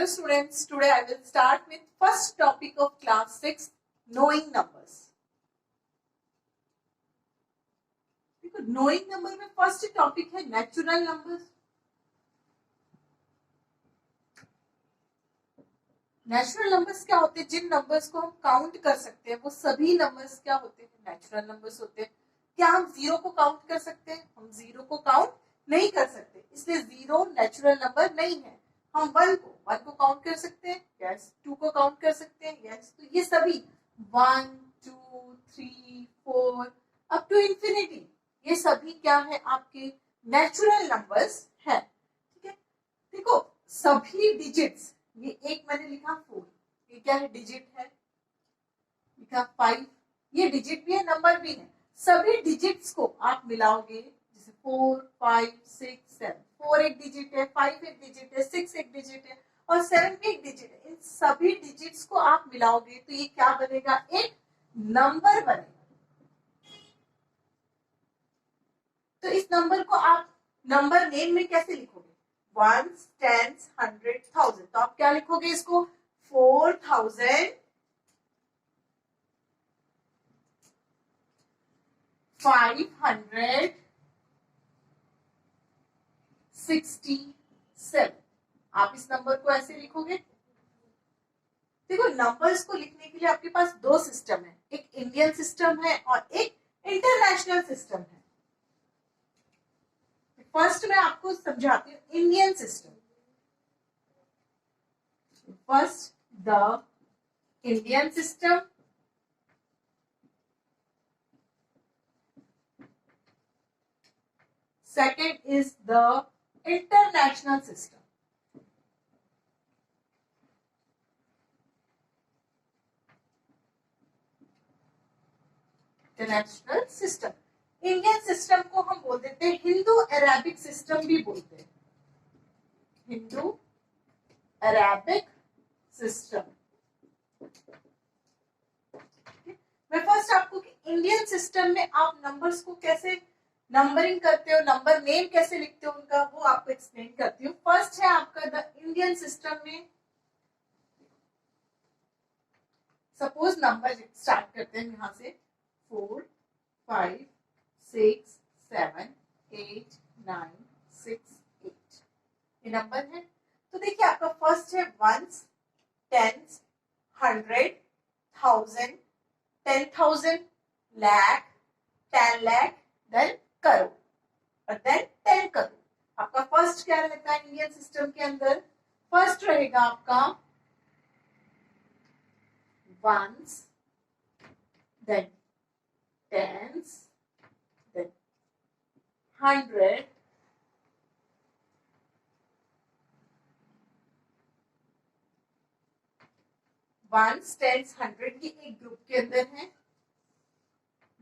Hello students, today I will start with first topic of class 6, knowing numbers. देखो knowing number में first topic है natural numbers. Natural numbers क्या होते हैं? जिन numbers को हम काउंट कर सकते हैं वो सभी नंबर्स क्या होते हैं? नेचुरल नंबर्स होते हैं. क्या हम जीरो को काउंट कर सकते हैं? हम जीरो को काउंट नहीं कर सकते, इसलिए जीरो नेचुरल नंबर नहीं है. हम वन को काउंट कर सकते हैं, यस. टू को काउंट कर सकते हैं, यस. तो ये सभी 1, 2, 3, 4 अप टू इंफिनिटी, ये सभी क्या है? आपके नेचुरल नंबर्स है. ठीक है. देखो सभी डिजिट्स, ये एक मैंने लिखा 4, ये क्या है? डिजिट है. लिखा 5, ये डिजिट भी है, नंबर भी है. सभी डिजिट्स को आप मिलाओगे, जैसे 4, 5, 6, 7. 4 एक डिजिट है, 5 एक डिजिट है, 6 एक डिजिट है और 7 भी एक डिजिट है. इन सभी डिजिट्स को आप मिलाओगे तो ये क्या बनेगा? एक नंबर बनेगा. तो इस नंबर को आप नंबर नेम में कैसे लिखोगे? 1, 10, 100, 1000. तो आप क्या लिखोगे इसको? 4000 567. आप इस नंबर को ऐसे लिखोगे. देखो नंबर्स को लिखने के लिए आपके पास दो सिस्टम है, एक इंडियन सिस्टम है और एक इंटरनेशनल सिस्टम है. फर्स्ट मैं आपको समझाती हूँ Indian system. First the Indian system, second is the international system. International system. Indian system को हम बोल देते हैं हिंदू अरेबिक सिस्टम भी बोलते हैं. Hindu Arabic system. मैं फर्स्ट आपको इंडियन सिस्टम में आप नंबर्स को कैसे नंबरिंग करते हो, नंबर नेम कैसे लिखते हो उनका, वो आपको एक्सप्लेन करती हूँ. फर्स्ट है आपका द इंडियन सिस्टम में. सपोज नंबर स्टार्ट करते हैं यहां से 4, 5, 6, 7, 8, 9, 6, 8. ये नंबर है. तो देखिए आपका फर्स्ट है ones, tens, 100, 1000, 10,000, lakh, 10 lakh, then crore और देन 10 करोड़. आपका फर्स्ट क्या रहता है इंडियन सिस्टम के अंदर? फर्स्ट रहेगा आपका ones, then tens, then 100, ones, tens, 100 ये एक ग्रुप के अंदर है.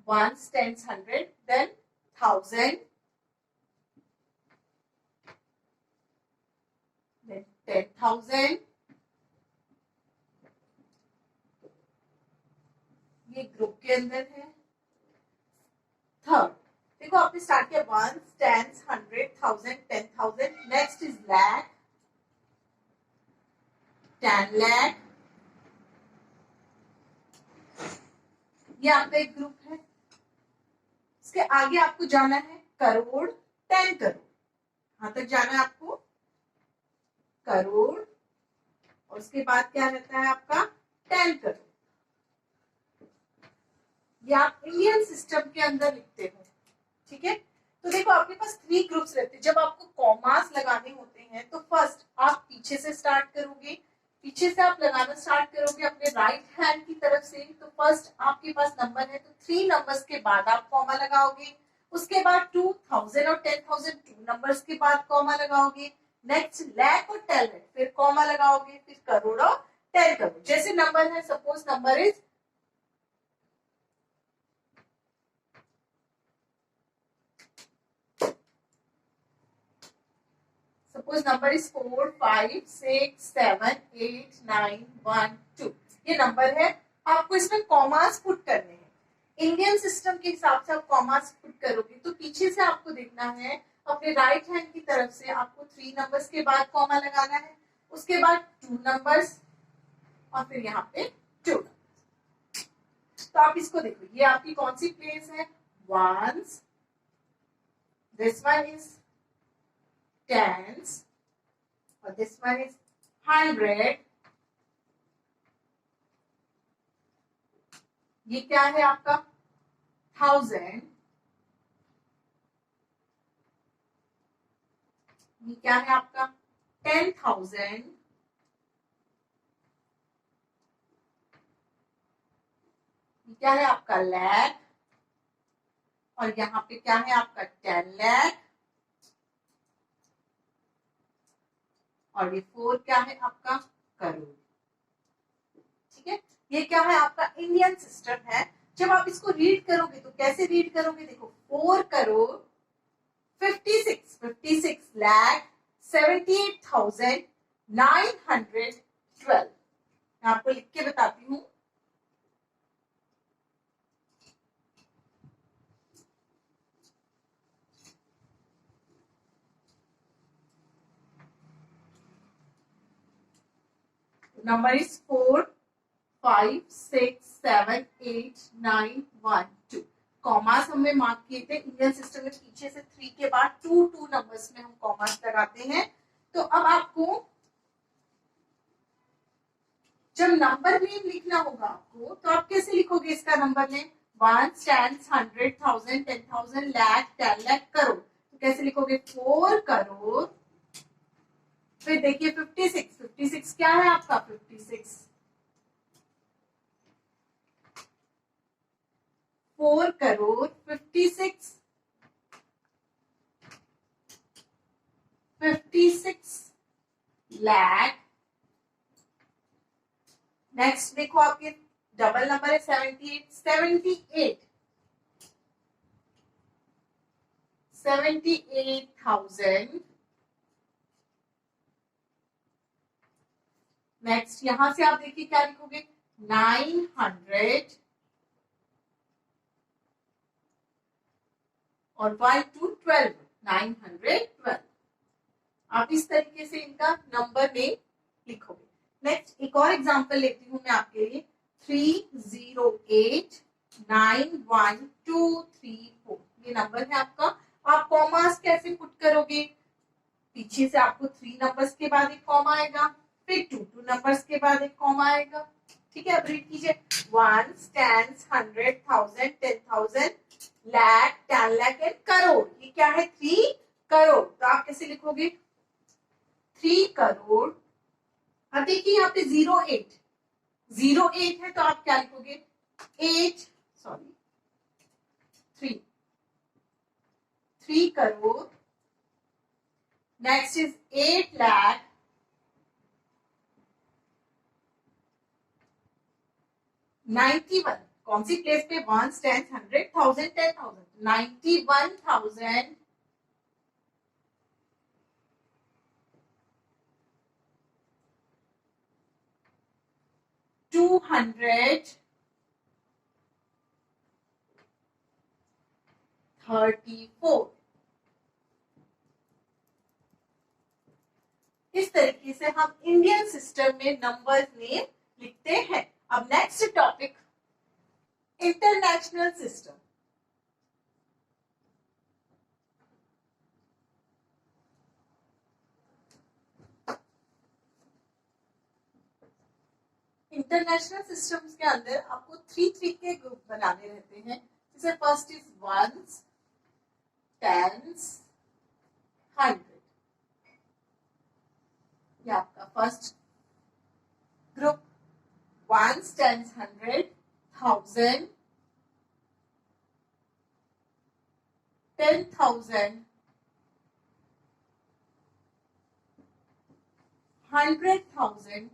Ones, tens, 100, then 1000, then 10,000. ये ग्रुप के अंदर है. थर्ड देखो आपने स्टार्ट किया ones, tens, 100, 1000, 10,000. Next is lakh, 10 lakh. ये आपका एक ग्रुप है. इसके आगे आपको जाना है करोड़, 10 करोड़. यहां तक जाना है आपको करोड़ और उसके बाद क्या रहता है आपका 10 करोड़. ये आप इंडियन सिस्टम के अंदर लिखते हो. ठीक है. तो देखो आपके पास 3 ग्रुप्स रहते हैं. जब आपको कॉमास लगाने होते हैं तो फर्स्ट आप पीछे से स्टार्ट करोगे. पीछे से आप लगाना स्टार्ट करोगे अपने राइट हैंड की तरफ से. तो फर्स्ट आपके पास नंबर है तो 3 नंबर्स के बाद आप कॉमा लगाओगे. उसके बाद 2000 और 10,000 2 नंबर्स के बाद कॉमा लगाओगे. नेक्स्ट लाख और 10 लाख, फिर कॉमा लगाओगे. फिर करोड़ और 10 करोड़. जैसे नंबर है, suppose number is Suppose number is 4, 5, 6, 7, 8, 9, 1, 2. ये नंबर है. आपको इसमें कॉमास पुट करने हैं. इंडियन सिस्टम के हिसाब से आप कॉमास पुट करोगे तो पीछे से आपको देखना है अपने राइट हैंड की तरफ से आपको 3 नंबर्स के बाद कॉमा लगाना है. उसके बाद 2 नंबर्स और फिर यहाँ पे 2 नंबर्स। तो आप इसको देखो, ये आपकी कौन सी प्लेस है? Ones, this one is tens और दिस वन इज 100। ये क्या है आपका? 1000। ये क्या है आपका? 10,000। ये क्या है आपका? लाख। और यहाँ पे क्या है आपका? 10 लाख। और ये 4 क्या है आपका? करोड़। ठीक है, ये क्या है आपका? इंडियन सिस्टम है। जब आप इसको रीड करोगे तो कैसे रीड करोगे? देखो, 4 करोड़ 56 लाख 78,912। मैं आपको लिख के बताती हूँ। Number is 4 5 6 7 8 9 1 2। कॉमास हमने मार्क किए थे इंडियन सिस्टम में, पीछे से 3 के बाद 2 नंबर्स में हम कॉमास लगाते हैं। तो अब आपको जब नंबर नेम लिखना होगा आपको, तो आप कैसे लिखोगे इसका नंबर नेम? 1 10 100 1000 10,000 लाख 10 लाख करोड़। तो कैसे लिखोगे? 4 करोड़, फिर देखिए 56 क्या है आपका? 56 4 करोड़ 56 लाख। नेक्स्ट देखो, आपके डबल नंबर है 78,000। नेक्स्ट यहां से आप देखिए क्या लिखोगे? 900 और 1 to 12 912। आप इस तरीके से इनका नंबर नेम लिखोगे। नेक्स्ट एक और एग्जांपल लेती हूं मैं आपके लिए। 3089123 ये नंबर है आपका। आप कॉमास कैसे पुट करोगे? पीछे से आपको 3 नंबर्स के बाद एक कॉमा आएगा, फिर 2 नंबर्स के बाद एक कॉमा आएगा। ठीक है, अब रीड कीजिए। 1 10 100 1000 10,000 लाख 10 लाख एंड करोड़। ये क्या है? 3 करोड़। तो आप कैसे लिखोगे? 3 करोड़। अब देखिए यहाँ पे 08 है, तो आप क्या लिखोगे? 3 करोड़। Next is 8 lakh 91। कौन सी प्लेस पे? 1 10 100 1000 10,000 91,000 234। इस तरीके से हम इंडियन सिस्टम में नंबर नेम लिखते हैं। अब next topic, international system. International systems के अंदर आपको 3 के ग्रुप बनाने रहते हैं। जैसे फर्स्ट इज वंस, टेंस, 100। ये आपका फर्स्ट ग्रुप। वंस, टेंस, 100, 1000, 10,000, 100,000,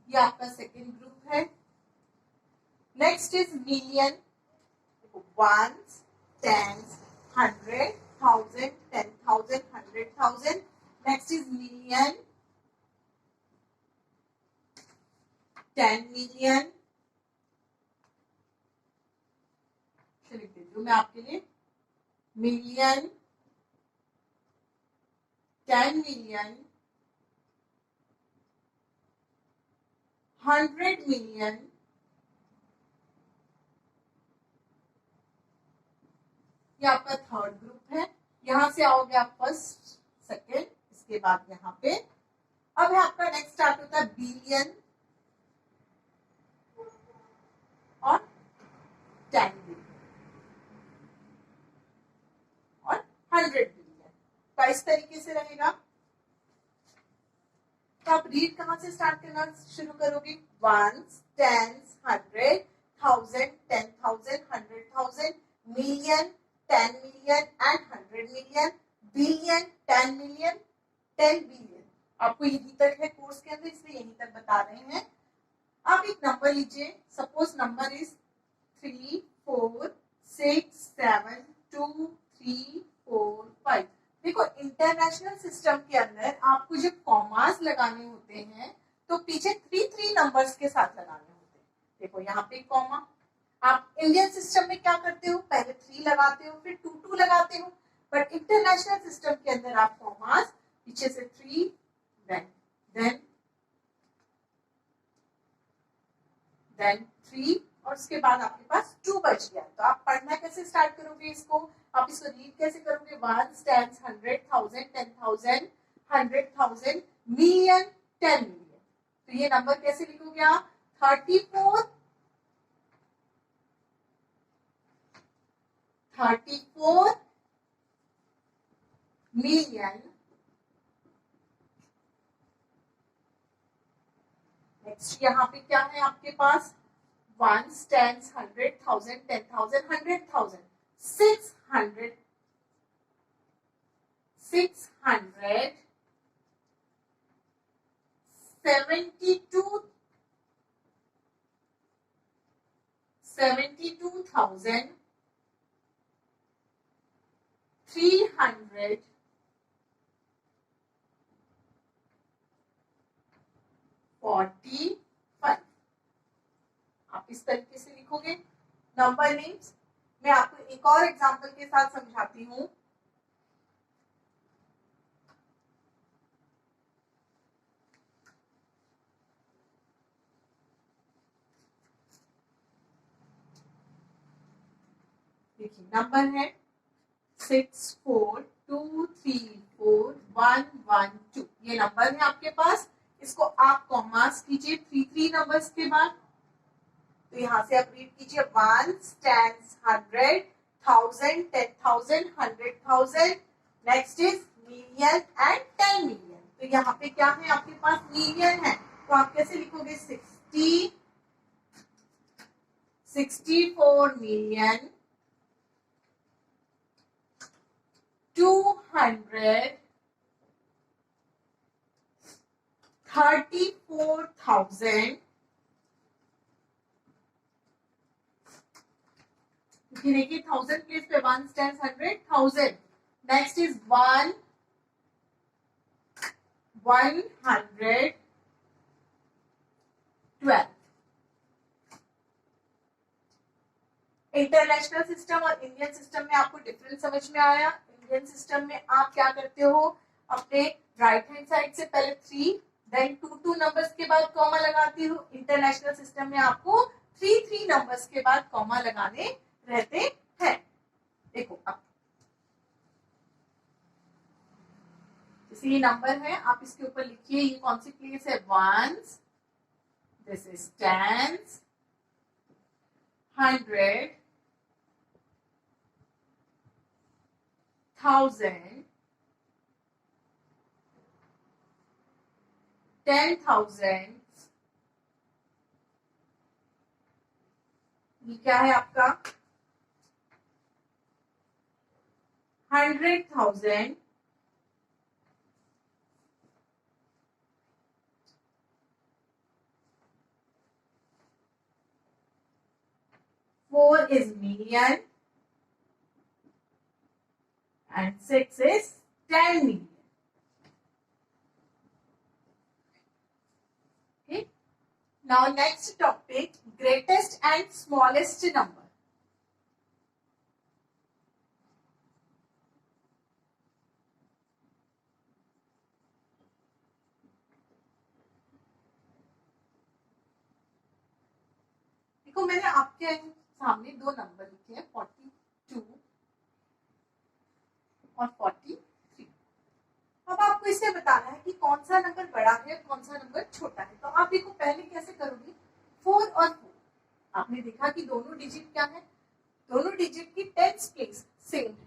ये आपका सेकेंड ग्रुप है। Next is million. Ones, tens, 100, 1000, 10,000, 100,000। Next is million, 10 million. लिख देती हूँ मैं आपके लिए। मिलियन, 10 million, 100 million, ये आपका थर्ड ग्रुप है। यहां से आओगे आप फर्स्ट, सेकेंड, इसके बाद यहाँ पे अब है आपका नेक्स्ट स्टार्ट होता है बिलियन और 10 बिलियन और 100 बिलियन। तो इस तरीके से रहेगा। तो आप रीड कहां से स्टार्ट करना शुरू करोगे? 1s, 10s, 100, 1000, 10,000, 100,000, million, 10 million and 100 million, billion, 10 million, 10 billion। आपको यहीं तक है कोर्स के अंदर, इसलिए यहीं तक बता रहे हैं। आप एक नंबर लीजिए, सपोज नंबर इज 3, 4, 6, 7, 2, 3, 4, 5। देखो इंटरनेशनल सिस्टम के अंदर आपको जब कॉमास लगाने होते हैं तो पीछे 3 नंबर्स के साथ लगाने होते हैं। देखो यहाँ पे कॉमा। आप इंडियन सिस्टम में क्या करते हो? पहले 3 लगाते हो, फिर 2 लगाते हो। बट इंटरनेशनल सिस्टम के अंदर आप कॉमास पीछे से 3 देन 3 और उसके बाद आपके पास 2 बच गया। तो आप पढ़ना कैसे स्टार्ट करोगे इसको? आप इसको रीड कैसे करोगे? 1, 10, 100,000, 10,000, 100,000, मिलियन, 10 मिलियन। तो ये नंबर कैसे लिखोगे आप? 34 मिलियन। नेक्स्ट यहाँ पे क्या है आपके पास? 1s, 10s, 100,000, 10,000, 100,000, 600, 72,345। आप इस तरीके से लिखोगे नंबर नेम्स। मैं आपको एक और एग्जांपल के साथ समझाती हूँ। देखिए नंबर है 64234112। ये नंबर है आपके पास। इसको आप कॉमास कीजिए 3 नंबर्स के बाद। तो यहां से आप रीड कीजिए 1s, 10s, 100, 1000, 10,000, 100,000। Next is million and 10 million. तो यहाँ पे क्या है आपके पास? मिलियन है। तो आप कैसे लिखोगे? 64 मिलियन 234,000। देखिए 1000 प्लेस पे 1, 10, 100, 1000। Next is 112। इंटरनेशनल सिस्टम और इंडियन सिस्टम में आपको डिफरेंस समझ में आया? इंडियन सिस्टम में आप क्या करते हो? अपने राइट हैंड साइड से पहले 3 देन 2 नंबर्स के बाद कॉमा लगाती हो। इंटरनेशनल सिस्टम में आपको 3 नंबर्स के बाद कॉमा लगाने रहते हैं। देखो अब जैसे ये नंबर है, आप इसके ऊपर लिखिए ये कौन सी प्लेस है? 1s, this is 10s, 100, 1000, 10,000। ये क्या है आपका? 100,000, 4 is million and 6 is 10 million. Okay. Now next topic, greatest and smallest number. आपके सामने दो नंबर लिखे हैं 42 और 43। अब आपको इससे बताना है कि कौन सा नंबर बड़ा है कौन सा नंबर छोटा है। तो आप देखो पहले कैसे करोगे, 4 और 4 आपने देखा कि दोनों डिजिट क्या है, दोनों डिजिट की टेंस प्लेस सेम है।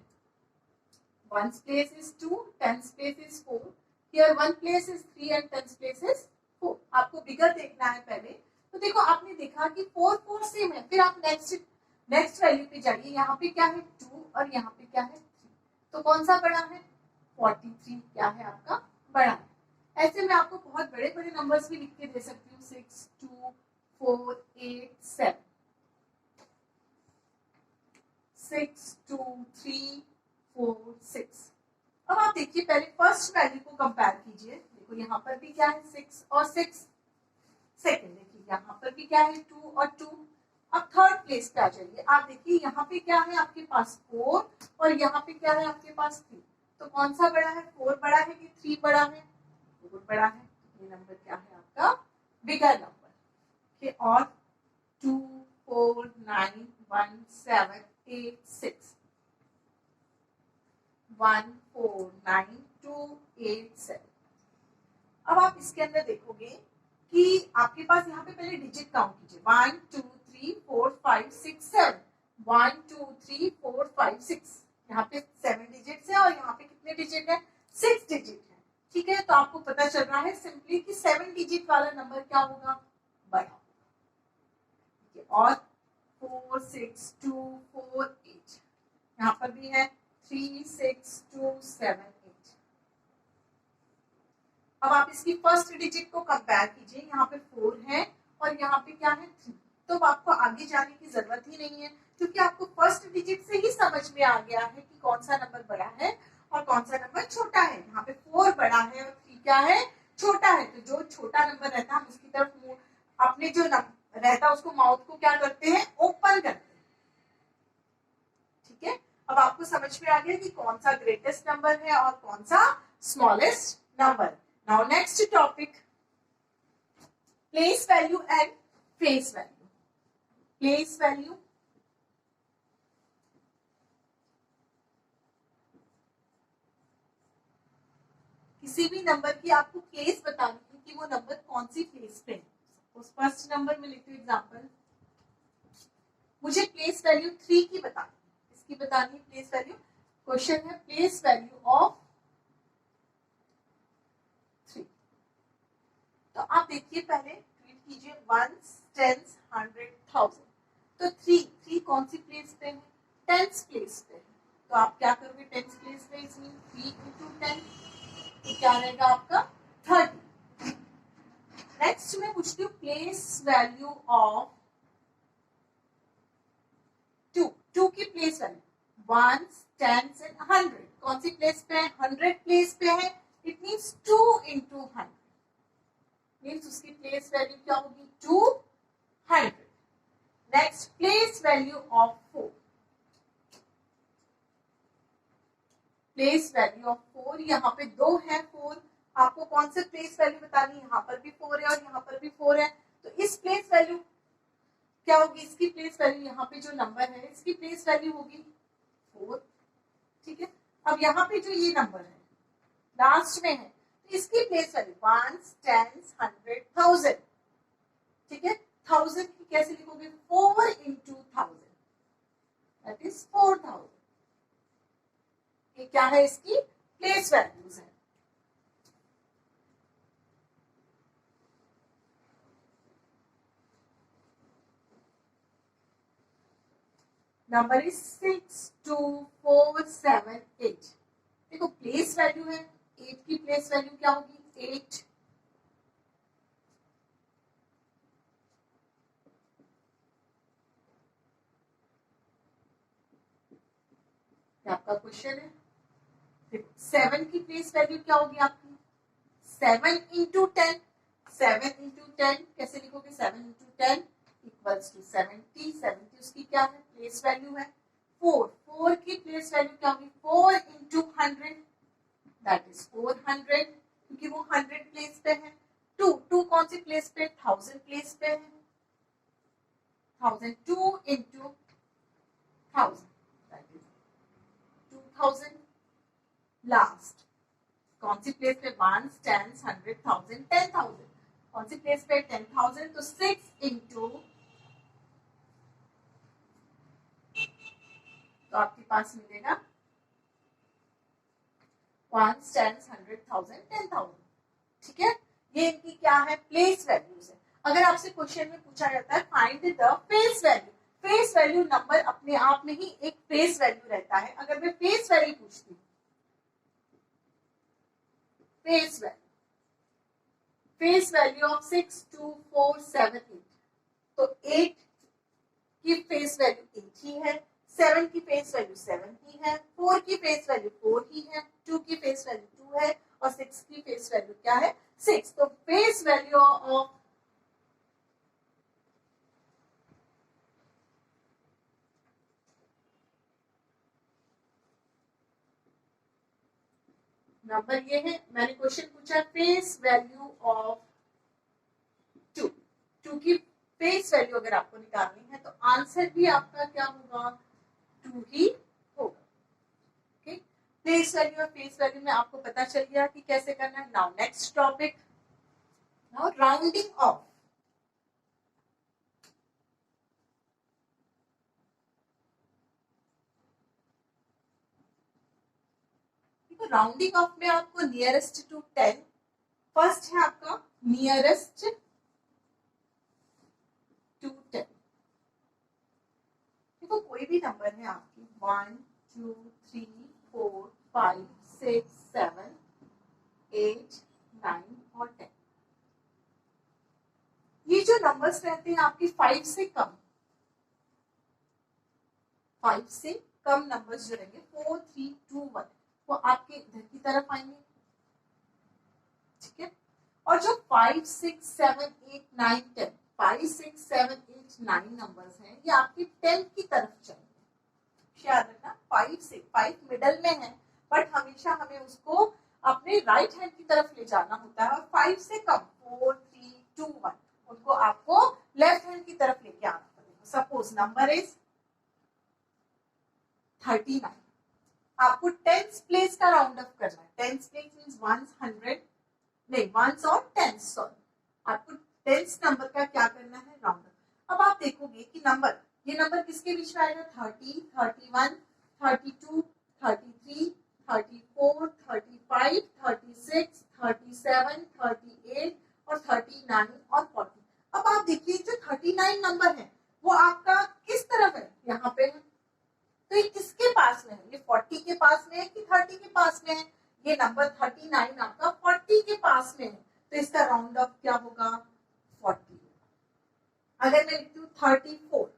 One's place is 2, tens place is 4. Here one place is 3 and tens place is 4. आपको बिगर देखना है पहले। तो देखो आपने देखा कि 4 4 सेम है, फिर आप नेक्स्ट वैल्यू पे जाइए। यहाँ पे क्या है 2 और यहाँ पे क्या है 3, तो कौन सा बड़ा है, 43 क्या है आपका बड़ा है। ऐसे में आपको बहुत बड़े बड़े नंबर्स भी लिख के दे सकती हूँ, 6 2 4 8 7, 6 2 3 4 6। अब आप देखिए पहले फर्स्ट वैल्यू को कंपेयर कीजिए। देखो यहाँ पर भी क्या है 6 और 6, सेकंड देखिए यहाँ पर भी क्या है 2 और 2। अब थर्ड प्लेस पे आ जाइए, आप देखिए यहाँ पे क्या है आपके पास 4 और यहाँ पे क्या है आपके पास 3, तो कौन सा बड़ा है, 4 बड़ा है कि 3 बड़ा है, 4 बड़ा है। ये नंबर क्या है आपका बिगर नंबर। और 2 4 9 1 7 8 6 1 4 9 2 8 7। अब आप इसके अंदर देखोगे कि आपके पास यहाँ पे पहले डिजिट काउंट कीजिए, 1 2 3 4 5 6 7, 1 2 3 4 5 6। यहाँ पे 7 डिजिट है और यहाँ पे कितने डिजिट है, 6 डिजिट है। ठीक है, तो आपको पता चल रहा है सिंपली कि 7 डिजिट वाला नंबर क्या होगा, बड़ा। और 4 6 2 4 8, यहाँ पर भी है 3 6 2 7 8। अब आप इसकी फर्स्ट डिजिट को कंपेयर कीजिए, यहाँ पे 4 है और यहाँ पे क्या है 3, तो आपको आगे जाने की जरूरत ही नहीं है क्योंकि आपको फर्स्ट डिजिट से ही समझ में आ गया है कि कौन सा नंबर बड़ा है और कौन सा नंबर छोटा है। यहाँ पे 4 बड़ा है और 3 क्या है, छोटा है। तो जो छोटा नंबर रहता है हम उसकी तरफ अपने जो रहता है उसको माउथ को क्या करते हैं, ओपन करते हैं। ठीक है, अब आपको समझ में आ गया कि कौन सा ग्रेटेस्ट नंबर है और कौन सा smallest number. Now next topic, place value and face value. Place value, किसी भी नंबर की आपको प्लेस बतानी है कि वो नंबर कौन सी प्लेस पे है। उस फर्स्ट नंबर में लेते हुए एग्जांपल, मुझे प्लेस वैल्यू 3 की बतानी है, इसकी बतानी है प्लेस वैल्यू। क्वेश्चन है प्लेस वैल्यू ऑफ 3। तो आप देखिए पहले ट्रीट कीजिए, 1 10 100 1000। तो 3 कौन सी प्लेस पे है, 10th प्लेस पे है। तो आप क्या करोगे 10th प्लेस पे, इसमें 3 into 10, तो क्या रहेगा आपका 30। नेक्स्ट मैं पूछती हूँ प्लेस वैल्यू ऑफ 2 की प्लेस वैल्यू 1 10 एंड 100 कौन सी प्लेस पे है, 100 प्लेस पे है। इट मीन्स 2 into 100 मीन्स उसकी प्लेस वैल्यू क्या होगी 200। Next place value of 4, place value of 4, यहाँ पे 2 है 4, आपको कौन से प्लेस वैल्यू बतानी है, यहाँ पर भी 4 है और यहाँ पर भी 4 है। तो इस प्लेस वैल्यू क्या होगी, इसकी प्लेस वैल्यू यहाँ पे जो नंबर है इसकी प्लेस वैल्यू होगी 4। ठीक है, अब यहाँ पे जो ये नंबर है लास्ट में है तो इसकी प्लेस वैल्यू 1 10 100 1000। ठीक है, 1000 की कैसे लिखोगे, 4 into 1000 दैट इज 4000। ये क्या है, इसकी प्लेस वैल्यूज है। Number is 6 2 4 7 8। देखो प्लेस वैल्यू है 8 की प्लेस वैल्यू क्या होगी 8। आपका क्वेश्चन है 7 की प्लेस वैल्यू क्या होगी आपकी 7 into 10। 7 into 10 कैसे लिखोगे, 7 into 10 इक्वल्स टू 70। 70 उसकी क्या है, प्लेस वैल्यू है 4। 4 की प्लेस वैल्यू क्या होगी 4 into 100 दैट इज 400 क्योंकि वो 100 प्लेस पे है। 2 कौन सी प्लेस पे, 1000 प्लेस पे है। 1000, 2 into 1000, that is 2000. लास्ट कौन सी प्लेस पे 1, 10, 100, 1000, 10,000, कौन सी प्लेस पे 10,000, तो 6 इंटू, तो आपके पास मिलेगा 1, 10, 100, 1000, 10,000. ठीक है, ये इनकी क्या है, प्लेस वैल्यूज है. अगर आपसे क्वेश्चन में पूछा जाता है find the face value, face value number अपने आप में ही एक फेस वैल्यू रहता है. अगर मैं फेस वैल्यू पूछती हूँ, फेस वैल्यू ऑफ 6, 2, 4, 7, 8, तो 8 की फेस वैल्यू 8 ही है, 7 की फेस वैल्यू 7 ही है, 4 की फेस वैल्यू 4 ही है, 2 की फेस वैल्यू 2 है और 6 की फेस वैल्यू क्या है, 6. तो फेस वैल्यू ऑफ नंबर ये है. मैंने क्वेश्चन पूछा फेस वैल्यू ऑफ 2 की फेस वैल्यू अगर आपको निकालनी है तो आंसर भी आपका क्या होगा, 2 ही होगा. ओके, फेस वैल्यू और फेस वैल्यू में आपको पता चल गया कि कैसे करना है. Now next topic, now rounding of. Rounding off में आपको नियरेस्ट टू 10, फर्स्ट है आपका नियरेस्ट टू 10. देखो कोई भी नंबर है आपकी 1, 2, 3, 4, 5, 6, 7, 8, 9 और 10. ये जो नंबर्स रहते हैं आपकी 5 से कम, 5 से कम नंबर्स जो रहेंगे 4, 3, 2, 1, वो आपके इधर की तरफ आएंगे. ठीक है, और जो 5, 6, 7, 8, 9, 10, 5, 6, 7, 8, 9 नंबर्स हैं ये आपके 10 की तरफ जाएंगे. याद रखना 5 से 5 मिडल में है, बट हमेशा हमें उसको अपने राइट हैंड की तरफ ले जाना होता है. और 5 से कम 4, 3, 2, 1 उनको आपको लेफ्ट हैंड की तरफ लेके आना पड़ेगा. सपोज नंबर इज 39, आपको टेंस प्लेस का राउंड अप करना है. टेंस प्लेस मींस 100, नहीं 1s और 10s, सॉरी, आपको टेंस नंबर का क्या करना है, राउंड अप. अब आप देखोगे कि नंबर, ये नंबर किसके बीच में आएगा, 30, 31, 32, 33, 34, 35, 36, 37, 38 और 39 और 40. अब आप देखिए जो 39 नंबर है वो आपका किस तरफ है, यहाँ पे है. तो ये किसके पास में है, ये 40 के पास में है कि 30 के पास में है, ये नंबर 39 आपका 40 के पास में है. तो इसका राउंड ऑफ क्या होगा, 40. अगर मैं लिखती हूँ 34,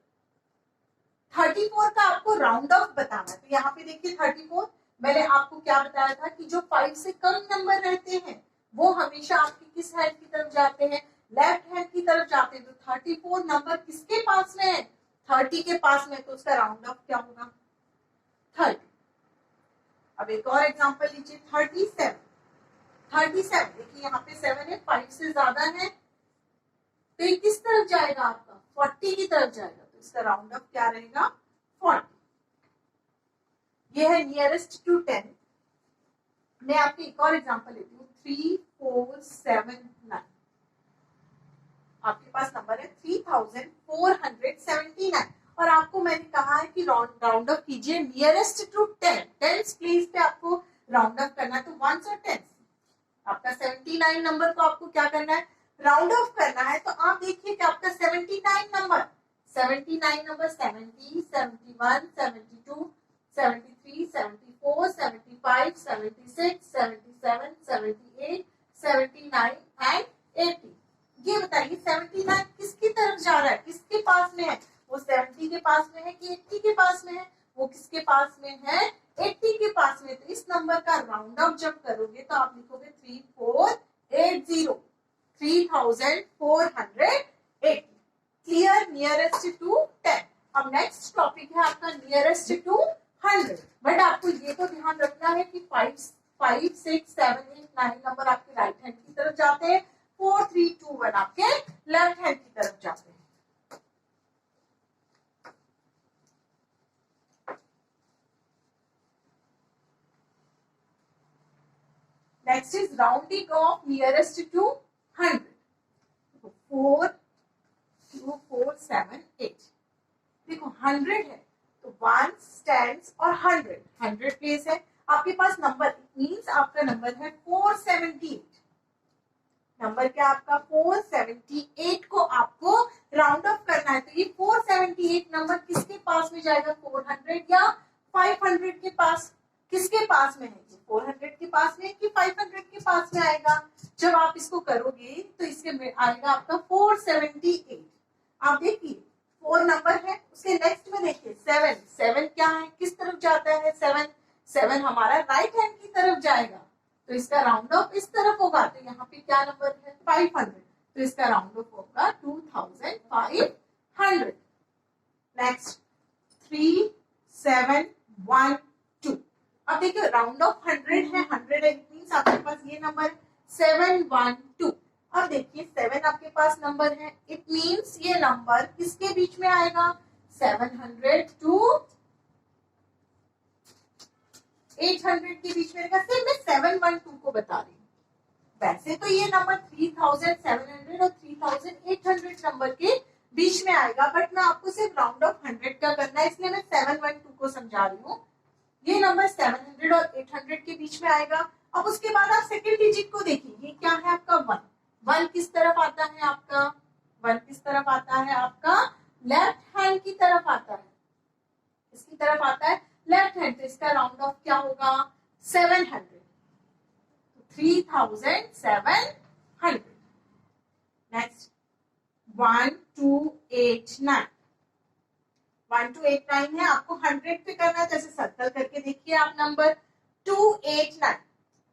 34 का आपको राउंड ऑफ बताना है. तो यहाँ पे देखिए 34, मैंने आपको क्या बताया था कि जो 5 से कम नंबर रहते हैं वो हमेशा आपके किस हैंड की तरफ जाते हैं, लेफ्ट हैंड की तरफ जाते हैं. तो 34 नंबर किसके पास में है, 30 के पास में. तो उसका राउंड ऑफ क्या होगा, 30. अब एक और एग्जांपल लीजिए 37, 37 देखिए यहाँ पे 7 है, 5 से ज्यादा है, तो ये किस तरफ जाएगा आपका, 40 की तरफ जाएगा. तो इसका राउंड ऑफ क्या रहेगा, 40. ये है नियरेस्ट टू 10. मैं आपकी एक और एग्जांपल लेती हूँ 3, 4, 7, 9. आपके पास नंबर है 3479 और आपको मैंने कहा है कि राउंड ऑफ कीजिए नियरेस्ट टू 10, टेंस प्लेस पे आपको राउंड ऑफ करना है. तो 1s और 10s, आपका 79 नंबर को आपको क्या करना है, राउंड ऑफ करना है. तो आप देखिए कि आपका 79 नंबर 70, 71, 72, 73, 74, 75, 76, 77, 78, 79 एंड 80. ये बताइए 79 किसकी तरफ जा रहा है, किसके पास में है, वो 70 के पास में है कि 80 के पास में है, वो किसके पास में है, 80 के पास में. तो इस नंबर का राउंड ऑफ जब करोगे तो आप लिखोगे 3480, 3480. Clear, nearest to 10. अब नेक्स्ट टॉपिक है आपका नियरेस्ट टू 100. बट आपको ये तो ध्यान रखना है कि 5, 6, 7, 8, 9 नंबर आपके राइट हैंड की तरफ जाते हैं, 4, 3, 2, 1 आपके लेफ्ट हैंड की तरफ जाते हैं. Next is rounding off nearest to 100. 4 2 4 7 8. देखो 100 है तो 1 stands और 100 प्लेस है आपके पास नंबर, मीन्स आपका नंबर है 478. नंबर क्या आपका 478 को आपको राउंड ऑफ करना है. तो ये 478 नंबर किसके पास में जाएगा, 400 या 500 के पास, किसके पास में है, 400 के पास में कि 500 के पास में आएगा. जब आप इसको करोगे तो इसके में आएगा आपका 478. आप देखिए 4 नंबर है, उसके नेक्स्ट में देखिए 7 क्या है, किस तरफ जाता है 7 हमारा राइट हैंड की तरफ जाएगा. तो इसका राउंड ऑफ इस तरफ होगा. तो यहाँ पे क्या नंबर है 500. तो इसका राउंड ऑफ होगा 2500. नेक्स्ट 3 7 1 2. अब देखिए राउंड ऑफ 100 है, 100 मीन्स आपके पास ये नंबर 712. अब देखिए 7 आपके पास नंबर है, इट मीन्स ये नंबर किसके बीच में आएगा, 700 टू 800 के बीच में आएगा. सिर्फ मैं 712 को बता रही हूँ. वैसे तो ये नंबर 3700 और 3800 नंबर के बीच में आएगा, बट मैं आपको सिर्फ राउंड ऑफ 100 का करना है इसलिए मैं 712 को समझा रही हूँ. ये नंबर 700 और 800 के बीच में आएगा. अब उसके बाद आप सेकेंड डिजिट को देखिए, ये क्या है आपका 1 किस तरफ आता है आपका, 1 किस तरफ आता है आपका, लेफ्ट हैंड की तरफ आता है. इसकी तरफ आता है लेफ्ट हैंड. तो इसका राउंड ऑफ क्या होगा 700. 3700. नेक्स्ट 1289. 1289 है, आपको 100 पे करना है. जैसे सर्कल करके देखिए आप नंबर 289.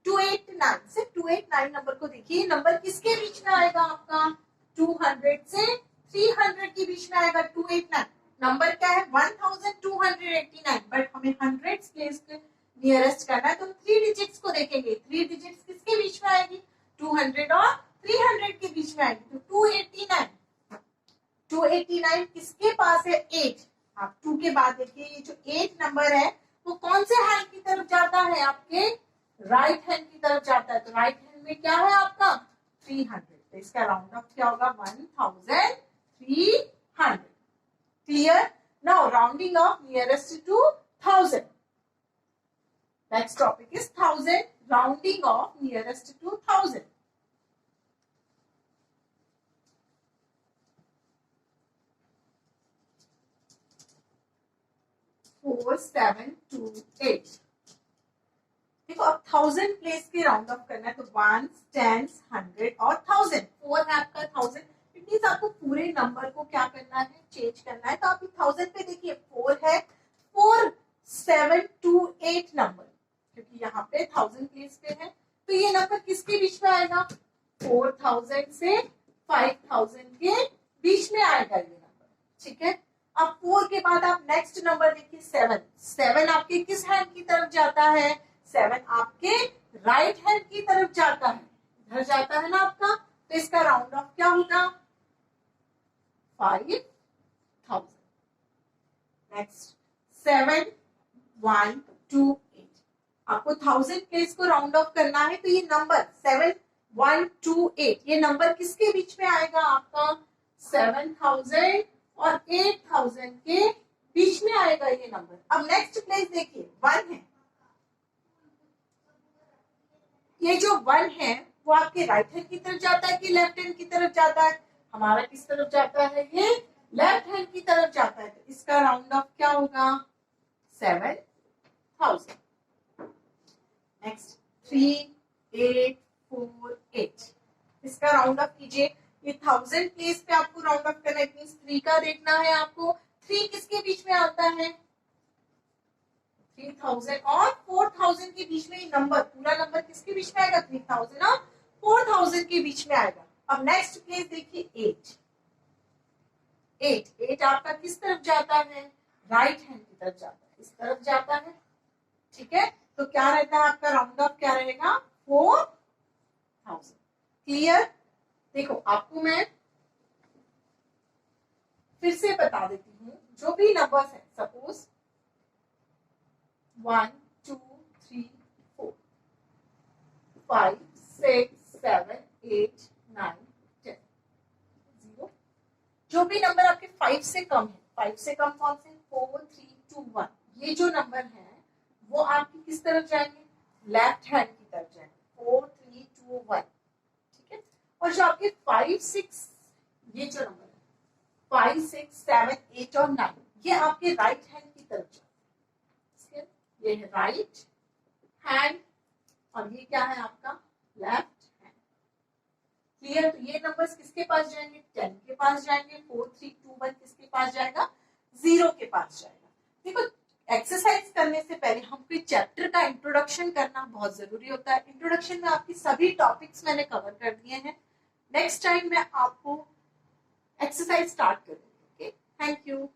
289 से 289 नंबर को देखिए, नंबर किसके बीच में आएगा आपका, 200 से 300 के बीच में आएगा. 289 नंबर क्या है 1289, बट हमें 100 प्लेस पे नियरेस्ट करना है. तो हम 3 डिजिट्स को देखेंगे. 3 डिजिट्स किसके बीच में आएगी, 200 और 300 के बीच में आएगी. तो 289 किसके पास है 8. आप 2 के बाद देखिए ये जो 8 नंबर है वो कौन से हैंड की तरफ जाता है, आपके राइट हैंड की तरफ जाता है. तो राइट हैंड में क्या है आपका 300. तो इसका राउंड ऑफ क्या होगा 1300. Clear. Now rounding off nearest to 1000. Next topic is 1000. Rounding off nearest to 1000. Four 7 2 8. देखो अब 1000 प्लेस के राउंड ऑफ करना है. तो 1 10 100 और 1000. 4 है आपका 1000. इट मींस आपको पूरे नंबर को क्या करना है, चेंज करना है. तो आप 1000 पे देखिए 4 है, 4728 नंबर, क्योंकि यहाँ पे 1000 प्लेस पे है. तो ये नंबर किसके बीच में आएगा, 4000 से 5000 के बीच में आएगा ये नंबर. ठीक है. अब 4 के बाद आप नेक्स्ट नंबर देखिए 7 आपके किस हैंड की तरफ जाता है, 7 आपके राइट हैंड की तरफ जाता है, इधर जाता है ना आपका. तो इसका राउंड ऑफ क्या होगा 5000. नेक्स्ट 7128. आपको 1000 प्लेस को राउंड ऑफ करना है. तो ये नंबर 7128 ये नंबर किसके बीच में आएगा आपका, 7000 और 8000 के बीच में आएगा ये नंबर. अब नेक्स्ट प्लेस देखिए 1 है. ये जो 1 है वो आपके राइट हैंड की तरफ जाता है कि लेफ्ट हैंड की तरफ जाता है, हमारा किस तरफ जाता है, ये लेफ्ट हैंड की तरफ जाता है. तो इसका राउंड ऑफ क्या होगा 7000. नेक्स्ट 3848. इसका राउंड ऑफ कीजिए. ये 1000 प्लेस पे आपको राउंड ऑफ करना है. 3 का देखना है आपको. 3 किसके बीच में आता है, 3000 और 4000 के बीच में. नंबर पूरा नंबर किसके बीच में आएगा, 3000 और 4000 के बीच में आएगा. अब नेक्स्ट प्लेस देखिए 8 आपका किस तरफ जाता है, राइट हैंड की तरफ जाता है, इस तरफ जाता है. ठीक है. तो क्या रहता है आपका राउंड ऑफ क्या रहेगा 4000. क्लियर. देखो आपको मैं फिर से बता देती हूँ, जो भी नंबर्स है, सपोज 1 2 3 4 5 6 7 8 9 10 0। जो भी नंबर आपके 5 से कम है, 5 से कम कौन से, 4 3 2 1, ये जो नंबर है वो आपकी किस तरफ जाएंगे, लेफ्ट हैंड की तरफ जाएंगे, 4 3 2 1, ठीक है। और जो आपके 5 6, ये जो नंबर है 5 6 7 8 और 9, ये आपके राइट हैंड की तरफ जाएंगे, ये है राइट हैंड और ये क्या है आपका लेफ्ट हैंड। क्लियर। तो ये नंबर्स किसके पास जाएंगे, 10 के पास जाएंगे, 4 3 2 1 किसके पास जाएगा, 0 के पास जाएगा। देखो एक्सरसाइज करने से पहले हमको चैप्टर का इंट्रोडक्शन करना बहुत जरूरी होता है। इंट्रोडक्शन में आपकी सभी टॉपिक्स मैंने कवर कर दिए हैं। नेक्स्ट टाइम मैं आपको एक्सरसाइज स्टार्ट करूंगी। Okay, thank you.